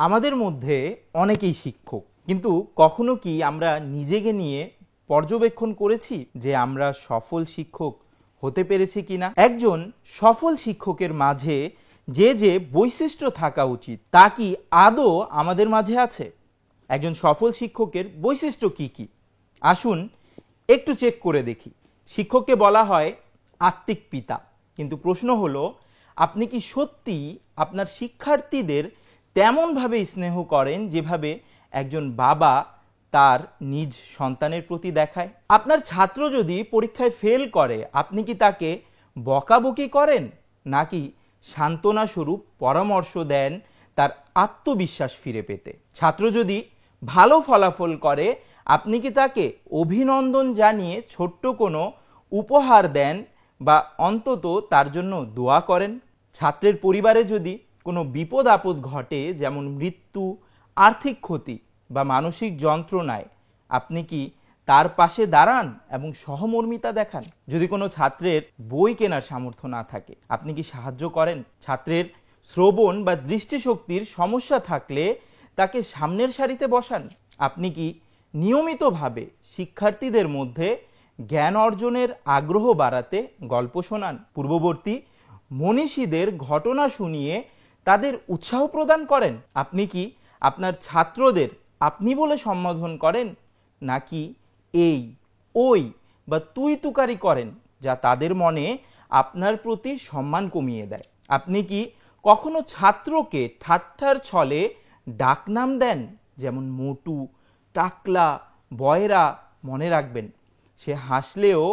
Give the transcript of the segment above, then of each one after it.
আমাদের মধ্যে অনেকেই শিক্ষক, কিন্তু কখনো কি আমরা নিজেকে নিয়ে পর্যবেক্ষণ করেছি যে আমরা সফল শিক্ষক হতে পেরেছি কিনা? একজন সফল শিক্ষকের মাঝে যে যে বৈশিষ্ট্য থাকা উচিত তা কি আদৌ আমাদের মাঝে আছে? একজন সফল শিক্ষকের বৈশিষ্ট্য কি কি? আসুন একটু চেক করে দেখি। শিক্ষককে বলা হয় আত্মিক পিতা, কিন্তু প্রশ্ন হলো, আপনি কি সত্যি আপনার শিক্ষার্থীদের তেমনভাবে স্নেহ করেন যেভাবে একজন বাবা তার নিজ সন্তানের প্রতি দেখায়? আপনার ছাত্র যদি পরীক্ষায় ফেল করে, আপনি কি তাকে বকাবকি করেন, নাকি সান্ত্বনা স্বরূপ পরামর্শ দেন তার আত্মবিশ্বাস ফিরে পেতে? ছাত্র যদি ভালো ফলাফল করে, আপনি কি তাকে অভিনন্দন জানিয়ে ছোট্ট কোনো উপহার দেন বা অন্তত তার জন্য দোয়া করেন? ছাত্রের পরিবারে যদি কোনো বিপদ আপদ ঘটে, যেমন মৃত্যু, আর্থিক ক্ষতি বা মানসিক যন্ত্রণায়, আপনি কি তার পাশে দাঁড়ান এবং সহমর্মিতা দেখান? যদি কোনো ছাত্রের বই কেনার সামর্থ্য না থাকে, আপনি কি সাহায্য করেন? ছাত্রের শ্রবণ বা দৃষ্টিশক্তির সমস্যা থাকলে তাকে সামনের সারিতে বসান? আপনি কি নিয়মিতভাবে শিক্ষার্থীদের মধ্যে জ্ঞান অর্জনের আগ্রহ বাড়াতে গল্প শোনান? পূর্ববর্তী মনীষীদের ঘটনা শুনিয়ে তাদের উৎসাহ প্রদান করেন? আপনি কি আপনার ছাত্রদের আপনি বলে সম্বোধন করেন, নাকি এই, ওই বা তুই তুকারি করেন, যা তাদের মনে আপনার প্রতি সম্মান কমিয়ে দেয়? আপনি কি কখনো ছাত্রকে ঠাট্টার ছলে ডাকনাম দেন, যেমন মোটু, টাকলা, বয়রা? মনে রাখবেন, সে হাসলেও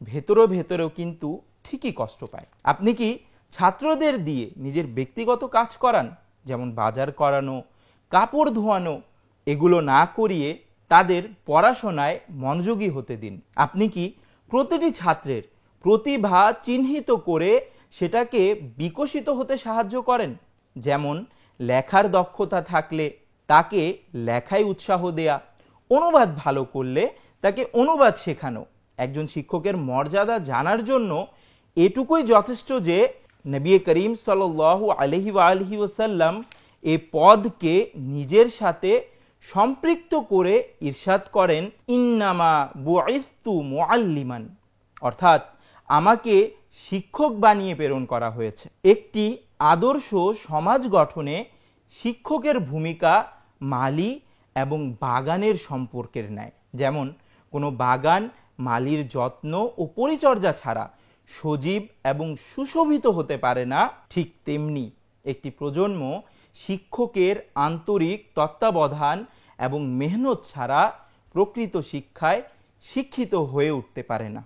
ভেতরেও কিন্তু ঠিকই কষ্ট পায়। আপনি কি ছাত্রদের দিয়ে নিজের ব্যক্তিগত কাজ করান, যেমন বাজার করানো, কাপড় ধোয়ানো? এগুলো না করিয়ে তাদের পড়াশোনায় মনোযোগী হতে দিন। আপনি কি প্রতিটি ছাত্রের প্রতিভা চিহ্নিত করে সেটাকে বিকশিত হতে সাহায্য করেন? যেমন লেখার দক্ষতা থাকলে তাকে লেখায় উৎসাহ দেয়া, অনুবাদ ভালো করলে তাকে অনুবাদ শেখানো। একজন শিক্ষকের মর্যাদা জানার জন্য এটুকুই যথেষ্ট যে নবী করিম সাল্লাল্লাহু আলাইহি ওয়াসাল্লাম এই পদকে নিজের সাথে সম্পৃক্ত করে ইরশাদ করেন, ইন্নামা বুইসতু মুআল্লিমান, অর্থাৎ আমাকে শিক্ষক বানিয়ে প্রেরণ করা হয়েছে। একটি আদর্শ সমাজ গঠনে শিক্ষকের ভূমিকা মালি এবং বাগানের সম্পর্কের ন্যায়। যেমন কোনো বাগান মালির যত্ন ও পরিচর্যা ছাড়া সজীব এবং সুশোভিত হতে পারে না, ঠিক তেমনি একটি প্রজন্ম শিক্ষকের আন্তরিক তত্ত্বাবধান এবং মেহনত ছাড়া প্রকৃত শিক্ষায় শিক্ষিত হয়ে উঠতে পারে না।